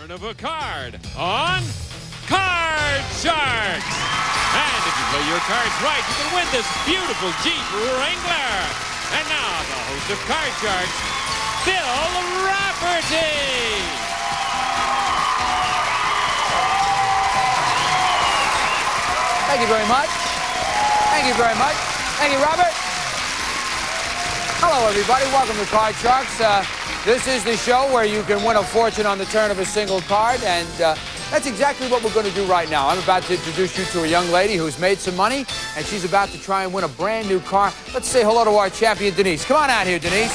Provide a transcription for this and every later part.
Turn of a card on Card Sharks. And if you play your cards right, you can win this beautiful Jeep Wrangler. And now the host of Card Sharks, Bill Rafferty. Thank you very much. Thank you very much. Thank you, Robert. Hello, everybody. Welcome to Card Sharks. This is the show where you can win a fortune on the turn of a single card, and that's exactly what we're going to do right now. I'm about to introduce you to a young lady who's made some money, and she's about to try and win a brand new car. Let's say hello to our champion, Denise. Come on out here, Denise.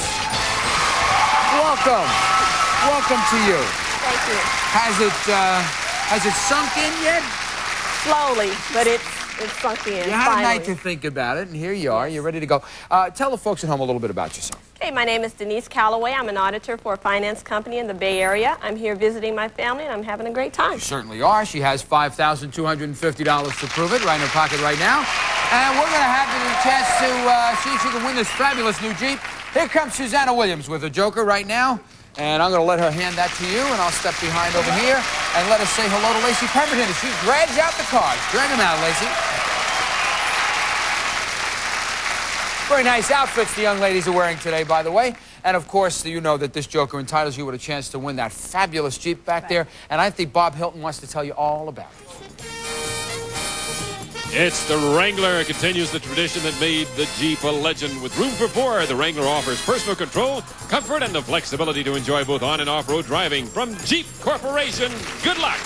Welcome. Welcome to you. Thank you. Has it sunk in yet? Slowly, but it's sunk in. You had finally. a night to think about it, and here you are. You're ready to go. Tell the folks at home a little bit about yourself. Okay, my name is Denise Calloway. I'm an auditor for a finance company in the Bay Area. I'm here visiting my family, and I'm having a great time. You certainly are. She has $5,250 to prove it right in her pocket right now. And we're going to have the chance to see if she can win this fabulous new Jeep. Here comes Susanna Williams with a joker right now. And I'm going to let her hand that to you, and I'll step behind over here and let us say hello to Lacey Pemberton. She drags out the cards. Drag them out, Lacey. Very nice outfits the young ladies are wearing today, by the way. And, of course, you know that this joker entitles you with a chance to win that fabulous Jeep back there. And I think Bob Hilton wants to tell you all about it. It's the Wrangler. It continues the tradition that made the Jeep a legend. With room for four, the Wrangler offers personal control, comfort, and the flexibility to enjoy both on and off-road driving. From Jeep Corporation, good luck.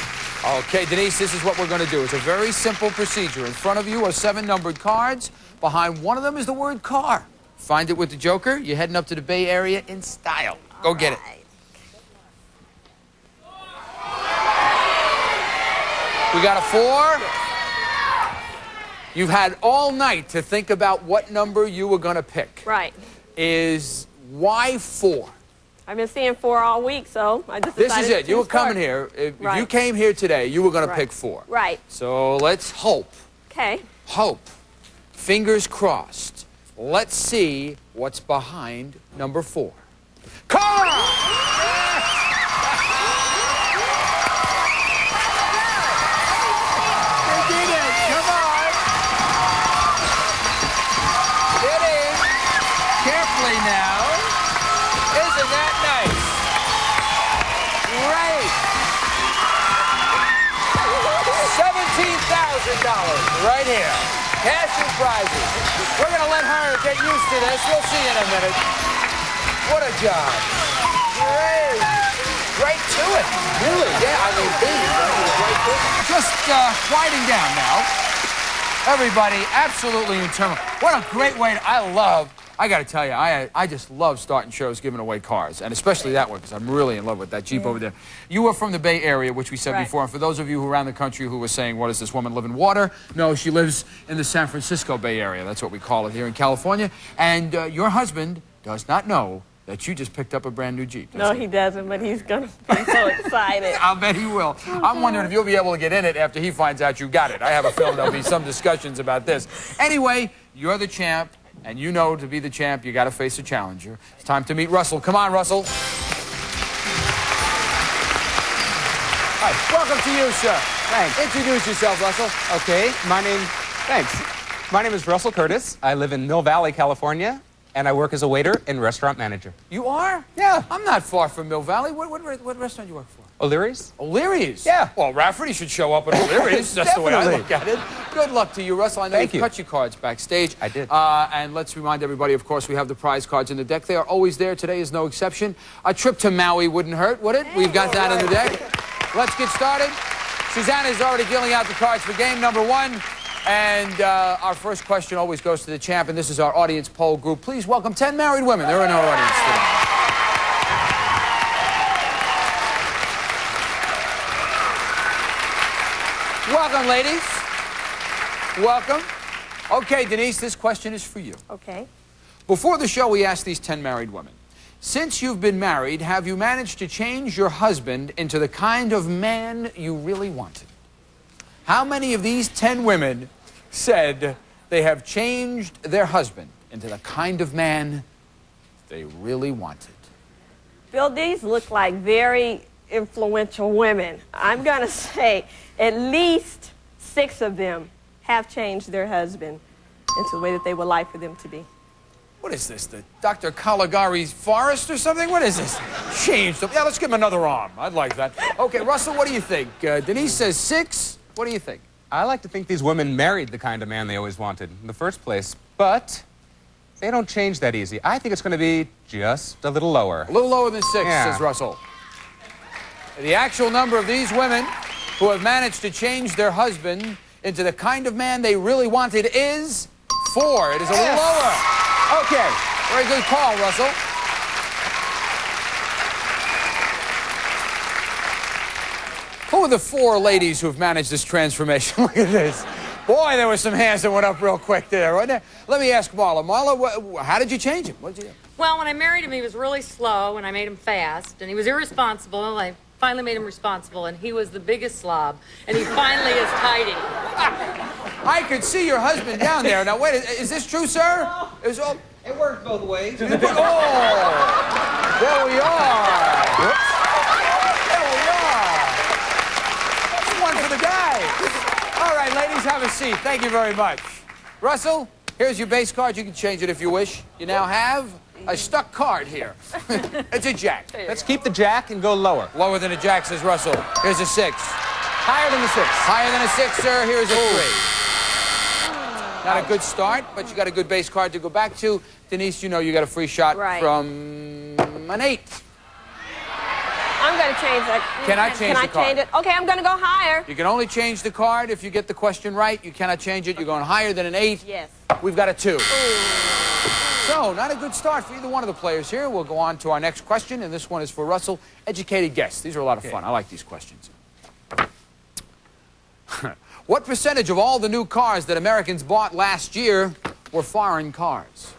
Okay, Denise, this is what we're going to do. It's a very simple procedure. In front of you are 7 numbered cards. Behind one of them is the word car. Find it with the joker. You're heading up to the Bay Area in style. Go get it. We got a 4. You've had all night to think about what number you were going to pick. Right. Why 4? I've been seeing 4 all week, so I just This decided is to it. You were choose 4. coming here. If Right. you came here today, you were going to Right. pick 4. Right. So let's hope. Okay. Hope. Fingers crossed. Let's see what's behind number 4. Car! You did it. Come on. Get in. Carefully now. Isn't that nice? Great. $17,000 right here. Cash and prizes. We're going to let her get used to this. We'll see in a minute. What a job. Great. Right to it. Really? Yeah, I mean, right to it. Just quieting down now. Everybody, absolutely in turmoil. What a great way to, I got to tell you, I just love starting shows giving away cars, and especially that one, because I'm really in love with that Jeep over there. You were from the Bay Area, which we said Right. before, and for those of you who are around the country who were saying, what does this woman live in water? No, she lives in the San Francisco Bay Area. That's what we call it here in California. And your husband does not know that you just picked up a brand new Jeep. No, he doesn't, but he's going to be so excited. I'll bet he will. I'm wondering if you'll be able to get in it after he finds out you got it. I have a feeling there'll be some discussions about this. Anyway, you're the champ. And you know, to be the champ, you got to face a challenger. It's time to meet Russell. Come on, Russell. Hi. Welcome to you, sir. Thanks. Introduce yourself, Russell. Okay, thanks. My name is Russell Curtis. I live in Mill Valley, California, and I work as a waiter and restaurant manager. You are? Yeah. I'm not far from Mill Valley. What restaurant do you work for? O'Leary's? O'Leary's? Yeah. Well, Rafferty should show up at O'Leary's. That's the way I Definitely. look at it. Good luck to you, Russell. I know Thank you you. cut your cards backstage. I did. And let's remind everybody, of course, we have the prize cards in the deck. They are always there. Today is no exception. A trip to Maui wouldn't hurt, would it? We've got that in the deck. Let's get started. Susanna is already dealing out the cards for game number 1. And our first question always goes to the champ, and this is our audience poll group. Please welcome 10 married women. They're in our audience today. Welcome, ladies. Welcome. Okay, Denise, this question is for you. Okay. Before the show, we asked these 10 married women, since you've been married, have you managed to change your husband into the kind of man you really wanted? How many of these 10 women said they have changed their husband into the kind of man they really wanted? Bill, these look like very influential women. I'm going to say at least 6 of them have changed their husband into the way that they would like for them to be. What is this, the Dr. Caligari's forest or something? What is this? Changed them. Yeah, let's give him another arm. I'd like that. Okay, Russell, what do you think? Denise says 6. What do you think? I like to think these women married the kind of man they always wanted in the first place, but they don't change that easy. I think it's going to be just a little lower. A little lower than 6, Yeah. says Russell. The actual number of these women who have managed to change their husband into the kind of man they really wanted is 4. It is a little lower. Okay, very good call, Russell. Who are the 4 ladies who have managed this transformation? Look at this. Boy, there were some hands that went up real quick there, wasn't there? Let me ask Marla. Marla, how did you change him? What did you do? Well, when I married him, he was really slow, and I made him fast, and he was irresponsible. I finally made him responsible, and he was the biggest slob, and he finally is hiding. I could see your husband down there. Now, wait, is this true, sir? It was all... It works both ways. Oh, there we are. Whoops. There we are. That's one for the guy. All right, ladies, have a seat. Thank you very much. Russell, here's your base card. You can change it if you wish. You now have a stuck card here. It's a jack. Let's keep the jack and go lower. Lower than a jack, says Russell. Here's a 6. Higher than the 6. Higher than a 6, sir. Here's a 3. Not a good start, but you got a good base card to go back to. Denise, you know you got a free shot from an 8. I'm going to change that. Can I change the card? Can I change it? Okay, I'm going to go higher. You can only change the card if you get the question right. You cannot change it. You're going higher than an 8. Yes. We've got a 2. So, not a good start for either one of the players here. We'll go on to our next question, and this one is for Russell. Educated guess. These are a lot of fun. I like these questions. What percentage of all the new cars that Americans bought last year were foreign cars?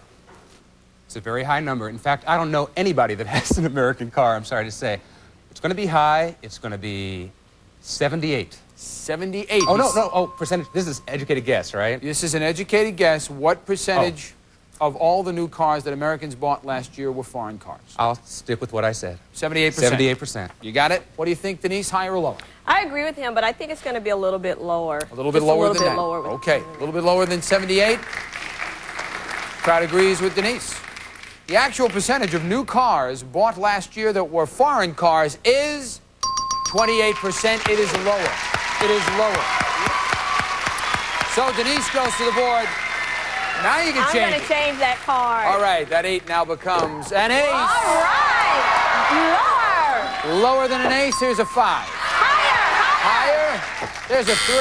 It's a very high number. In fact, I don't know anybody that has an American car, I'm sorry to say. It's going to be high. It's going to be 78. 78. Oh, no. Oh, percentage. This is educated guess, right? This is an educated guess. What percentage of all the new cars that Americans bought last year were foreign cars? I'll stick with what I said. 78%. 78%. You got it? What do you think, Denise? Higher or lower? I agree with him, but I think it's going to be a little bit lower. A little bit lower than that. Lower Okay, a little bit lower than 78. Crowd agrees with Denise. The actual percentage of new cars bought last year that were foreign cars is 28%. It is lower. It is lower. So Denise goes to the board. Now you can change I'm going to change that card. All right, that 8 now becomes an ace. All right. Lower. Lower than an ace, here's a 5. Higher. There's a 3.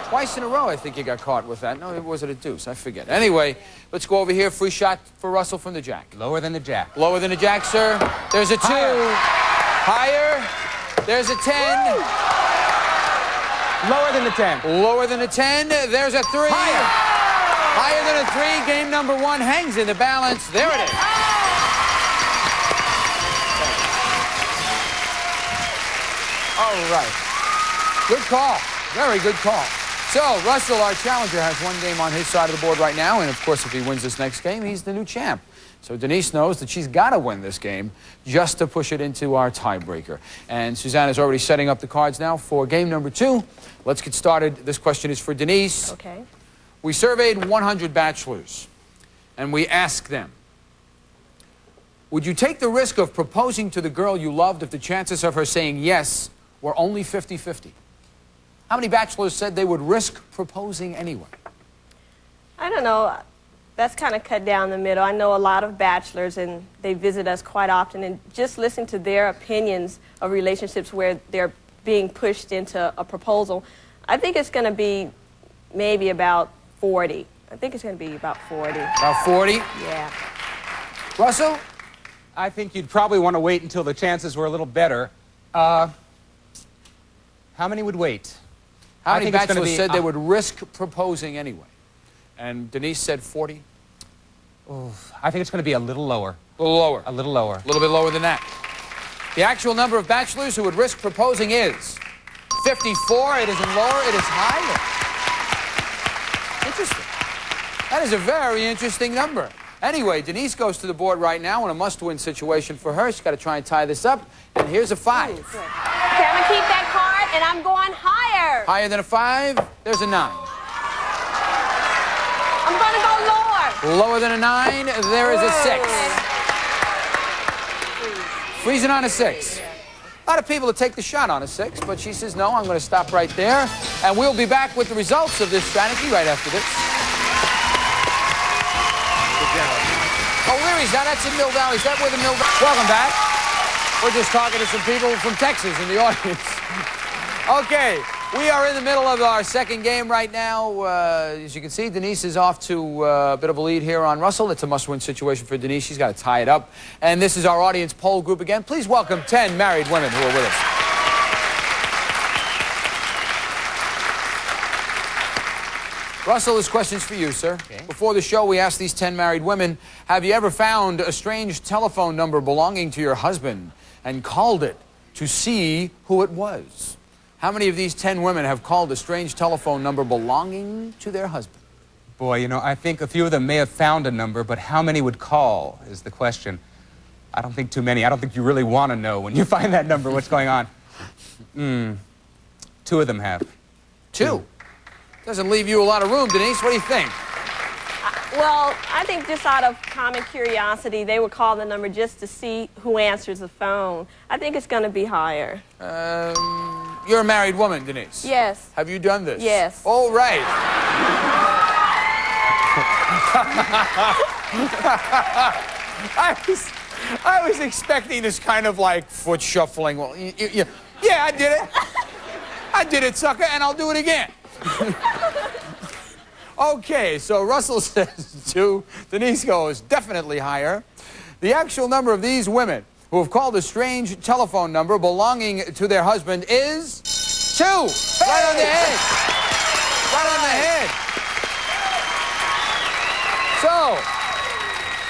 Twice in a row, I think you got caught with that. No, it was it a deuce? I forget. Anyway, let's go over here. Free shot for Russell from the jack. Lower than the jack. Lower than a jack, sir. There's a 2. Higher. There's a 10. Lower than the 10. Lower than a 10. There's a 3. Higher. Higher than a 3. Game number 1 hangs in the balance. There it is. All right. Good call. Very good call. So, Russell, our challenger, has 1 game on his side of the board right now, and of course, if he wins this next game, he's the new champ. So Denise knows that she's got to win this game just to push it into our tiebreaker. And Suzanne is already setting up the cards now for game number 2. Let's get started. This question is for Denise. Okay. We surveyed 100 bachelors, and we asked them, would you take the risk of proposing to the girl you loved if the chances of her saying yes were only 50-50? How many bachelors said they would risk proposing anyway? I don't know. That's kind of cut down the middle. I know a lot of bachelors, and they visit us quite often, and just listening to their opinions of relationships where they're being pushed into a proposal, I think it's going to be maybe about 40. I think it's going to be about 40. About 40? Yeah. Russell? I think you'd probably want to wait until the chances were a little better. How many would wait? How many bachelors said they would risk proposing anyway? And Denise said 40? Oh, I think it's going to be a little lower. A little lower. A little lower. A little bit lower than that. The actual number of bachelors who would risk proposing is 54. It isn't lower. It is higher. Interesting. That is a very interesting number. Anyway, Denise goes to the board right now in a must-win situation for her. She's got to try and tie this up. And here's a 5. Okay, I'm gonna keep that card, and I'm going higher. Higher than a 5, there's a 9. I'm gonna go lower. Lower than a 9, there is a 6. Freezing on a 6. A lot of people to take the shot on a 6, but she says, no, I'm going to stop right there. And we'll be back with the results of this strategy right after this. Oh, Leary's now. That's in Mill Valley. Is that where the Mill Valley? Welcome back. We're just talking to some people from Texas in the audience. Okay, we are in the middle of our second game right now. As you can see, Denise is off to a bit of a lead here on Russell. It's a must-win situation for Denise. She's got to tie it up. And this is our audience poll group again. Please welcome 10 married women who are with us. Russell, this question's for you, sir. Okay. Before the show, we asked these 10 married women, have you ever found a strange telephone number belonging to your husband and called it to see who it was? How many of these 10 women have called a strange telephone number belonging to their husband? Boy, you know, I think a few of them may have found a number, but how many would call is the question. I don't think too many. I don't think you really want to know when you find that number what's going on. 2 of them have. 2? Doesn't leave you a lot of room, Denise. What do you think? Well, I think just out of common curiosity, they would call the number just to see who answers the phone. I think it's going to be higher. You're a married woman, Denise. Yes. Have you done this? Yes. All right. I was expecting this kind of like foot shuffling. Well, yeah, I did it. I did it, sucker, and I'll do it again. Okay, so Russell says 2. Denise goes definitely higher. The actual number of these women who have called a strange telephone number belonging to their husband is 2. Right on the head. Right on the head. So,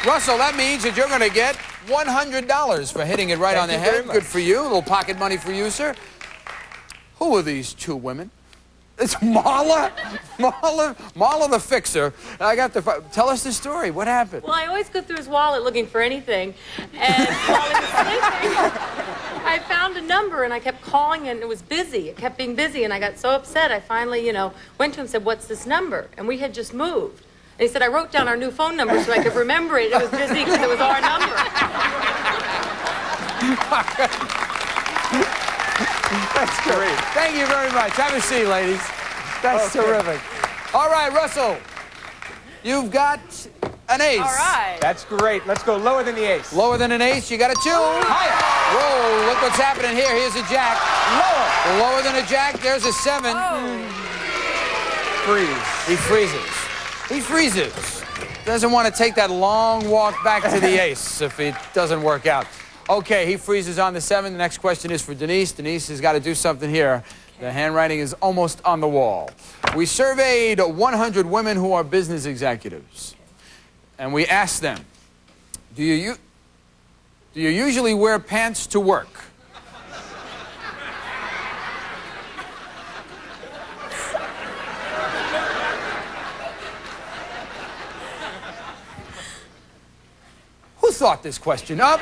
Russell, that means that you're going to get $100 for hitting it right on the head. Good for you. A little pocket money for you, sir. Who are these 2 women? It's Marla? Marla the fixer. I got the... Tell us the story. What happened? Well, I always go through his wallet looking for anything. And while he was sleeping, I found a number, and I kept calling, and it was busy. It kept being busy, and I got so upset. I finally, went to him and said, what's this number? And we had just moved. And he said, I wrote down our new phone number so I could remember it. It was busy because it was our number. That's great. Thank you very much. Have a seat, ladies. That's terrific. All right, Russell. You've got an ace. All right. That's great. Let's go lower than the ace. Lower than an ace, you got a 2. Higher. Whoa, look what's happening here. Here's a jack. Lower. Lower than a jack, there's a 7. Freeze. He freezes. He freezes. Doesn't want to take that long walk back to the ace if it doesn't work out. Okay, he freezes on the 7. The next question is for Denise. Denise has got to do something here. The handwriting is almost on the wall. We surveyed 100 women who are business executives. And we asked them, do you usually wear pants to work? Who thought this question up?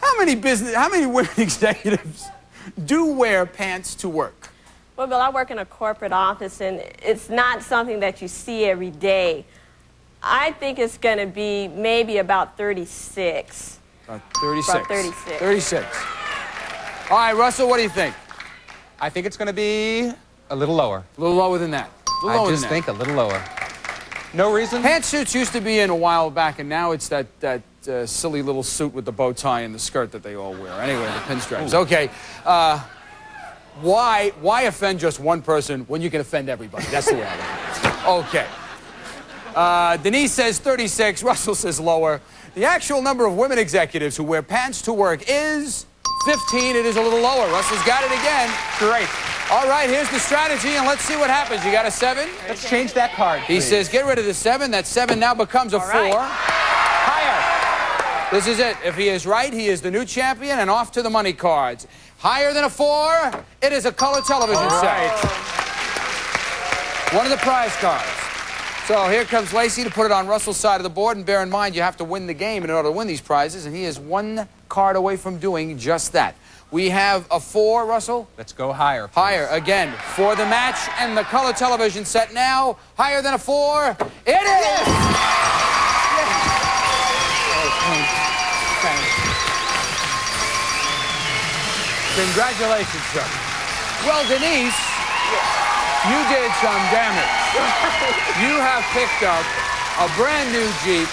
How many women executives do wear pants to work? Well, Bill, I work in a corporate office, and it's not something that you see every day. I think it's going to be maybe about 36. About 36. About 36. 36. All right, Russell, what do you think? I think it's going to be a little lower. A little lower than that. I just think a little lower. No reason? Pantsuits used to be in a while back, and now it's that silly little suit with the bow tie and the skirt that they all wear. Anyway, the pinstripes. Okay. Why offend just one person when you can offend everybody? That's the way I look at it. Okay. Denise says 36. Russell says lower. The actual number of women executives who wear pants to work is 15. It is a little lower. Russell's got it again. Great. All right, here's the strategy, and let's see what happens. You got a 7? Let's change that card, He please. says, get rid of the 7. That 7 now becomes a 4. Higher. This is it. If he is right, he is the new champion, and off to the money cards. Higher than a 4, it is a color television set. One of the prize cards. So here comes Lacey to put it on Russell's side of the board, and bear in mind you have to win the game in order to win these prizes, and he is one card away from doing just that. We have a 4, Russell. Let's go higher. Please. Higher, again, for the match, and the color television set now. Higher than a 4. It is! Yes. Congratulations, sir. Well, Denise, you did some damage. You have picked up a brand new Jeep,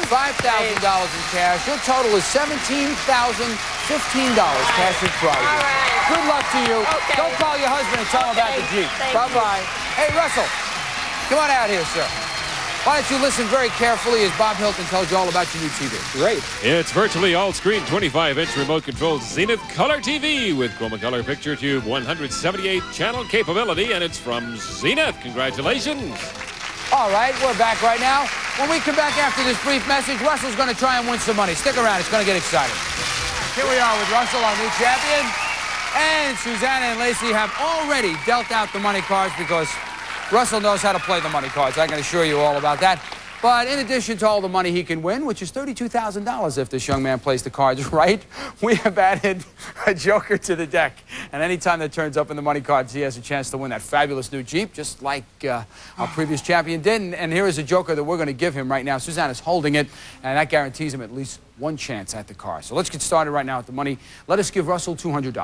$5,000 in cash. Your total is $17,015 cash and prizes. All right. Good luck to you. Okay. Don't call your husband and tell him about the Jeep. Thank Bye-bye. Hey, Russell, come on out here, sir. Why don't you listen very carefully as Bob Hilton tells you all about your new TV. Great. It's virtually all-screen 25-inch remote-controlled Zenith Color TV with Chroma-Color Picture Tube 178-channel capability, and it's from Zenith. Congratulations. All right, we're back right now. When we come back after this brief message, Russell's going to try and win some money. Stick around. It's going to get exciting. Here we are with Russell, our new champion. And Susanna and Lacey have already dealt out the money cards because Russell knows how to play the money cards. I can assure you all about that. But in addition to all the money he can win, which is $32,000 if this young man plays the cards right, we have added a joker to the deck. And anytime that turns up in the money cards, he has a chance to win that fabulous new Jeep, just like our previous champion did. And here is a joker that we're going to give him right now. Susanna's holding it, and that guarantees him at least one chance at the car. So let's get started right now with the money. Let us give Russell $200.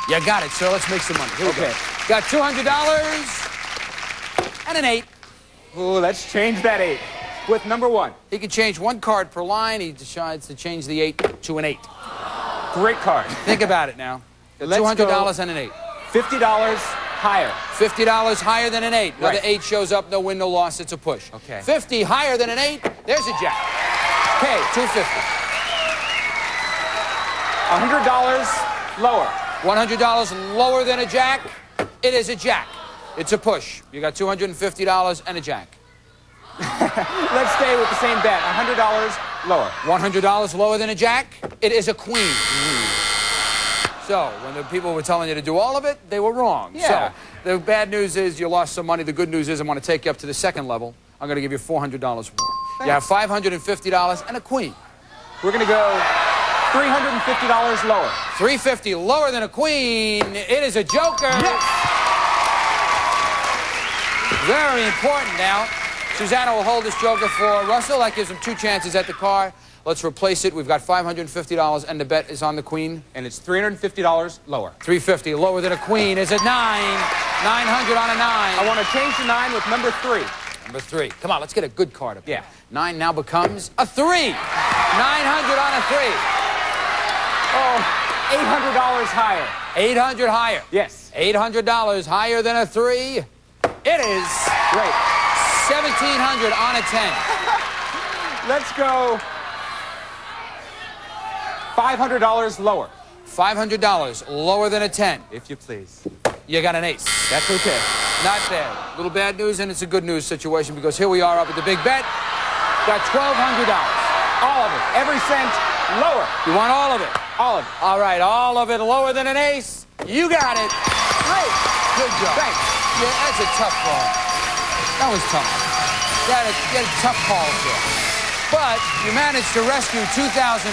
You got it, sir. Let's make some money. Here we go. Got $200 and an 8. Ooh, let's change that 8 with number 1. He can change one card per line. He decides to change the 8 to an 8. Great card. Think about it now. $200 and an 8. $50 higher. $50 higher than an 8. Another Right. 8 shows up, no win, no loss. It's a push. Okay. 50 higher than an 8. There's a jack. Okay, 250. $100 lower. $100 lower than a jack. It is a jack. It's a push. You got $250 and a jack. Let's stay with the same bet. $100 lower. $100 lower than a jack. It is a queen. So, when the people were telling you to do all of it, they were wrong. Yeah. So, the bad news is you lost some money. The good news is I'm going to take you up to the second level. I'm going to give you $400 more. You have $550 and a queen. We're going to go $350 lower. $350 lower than a queen. It is a joker. Yes. Very important now. Susanna will hold this joker for Russell. That gives him 2 chances at the car. Let's replace it. We've got $550, and the bet is on the queen. And it's $350 lower. $350 lower than a queen is a 9. $900 on a 9. I want to change the 9 with number 3. Number 3. Come on, let's get a good card up here. Yeah. 9 now becomes a 3. $900 on a 3. Oh, $800 higher. 800 higher. Yes. $800 higher than a 3. It is Great. $1,700 on a 10. Let's go $500 lower. $500 lower than a 10. If you please. You got an ace. That's okay. Not bad. Little bad news, and it's a good news situation because here we are up at the big bet. Got $1,200. All of it. Every cent lower. You want all of it? All of it. All right, all of it lower than an ace. You got it. Great. Good job. Thanks. Yeah, that's a tough call. That was tough. You had a tough call there. But you managed to rescue $2,400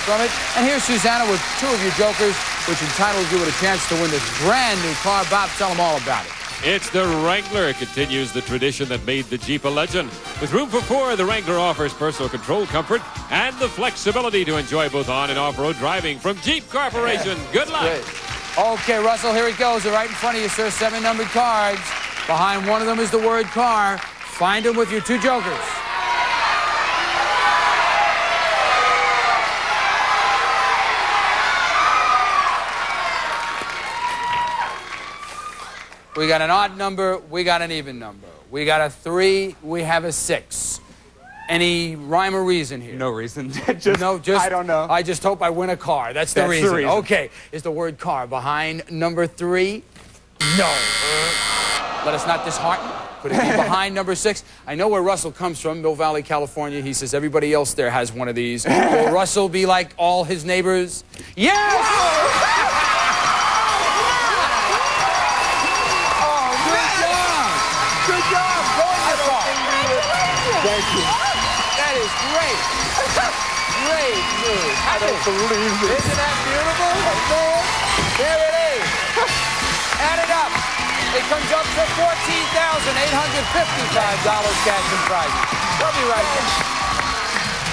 from it. And here's Susanna with 2 of your jokers, which entitles you with a chance to win this brand new car. Bob, tell them all about it. It's the Wrangler. It continues the tradition that made the Jeep a legend. With room for 4, the Wrangler offers personal control comfort and the flexibility to enjoy both on- and off-road driving from Jeep Corporation. Good luck. Great. Okay, Russell, here it goes. They're right in front of you, sir. 7 numbered cards. Behind one of them is the word car. Find them with your 2 jokers. We got an odd number. We got an even number. We got a 3. We have a 6. Any rhyme or reason here? No reason. I don't know. I just hope I win a car. That's the reason. Okay. Is the word car behind number 3? No. Let us not dishearten. Could it be behind number 6? I know where Russell comes from, Mill Valley, California. He says everybody else there has one of these. Will Russell be like all his neighbors? Yes! Good job. Going great. Great news. I don't believe this. Isn't that beautiful? There it is. Add it up. It comes up to $14,855 cash and prizes. We'll be right back.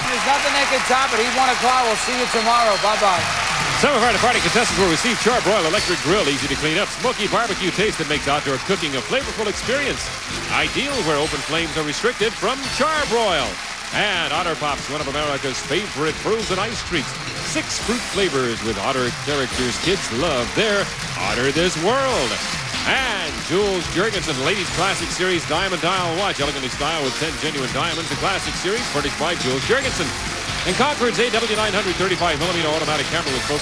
There's nothing they can top it. He's 1 o'clock. We'll see you tomorrow. Bye-bye. Some of our departing contestants will receive Char-Broil Electric Grill, easy to clean up, smoky barbecue taste that makes outdoor cooking a flavorful experience. Ideal where open flames are restricted from Char-Broil. And Otter Pops, one of America's favorite frozen ice treats. 6 fruit flavors with Otter characters kids love. They're Otter This World. And Jules Jurgensen Ladies Classic Series Diamond Dial Watch, elegantly styled with 10 genuine diamonds. The Classic Series furnished by Jules Jurgensen. And Concord's AW935mm automatic camera with focus.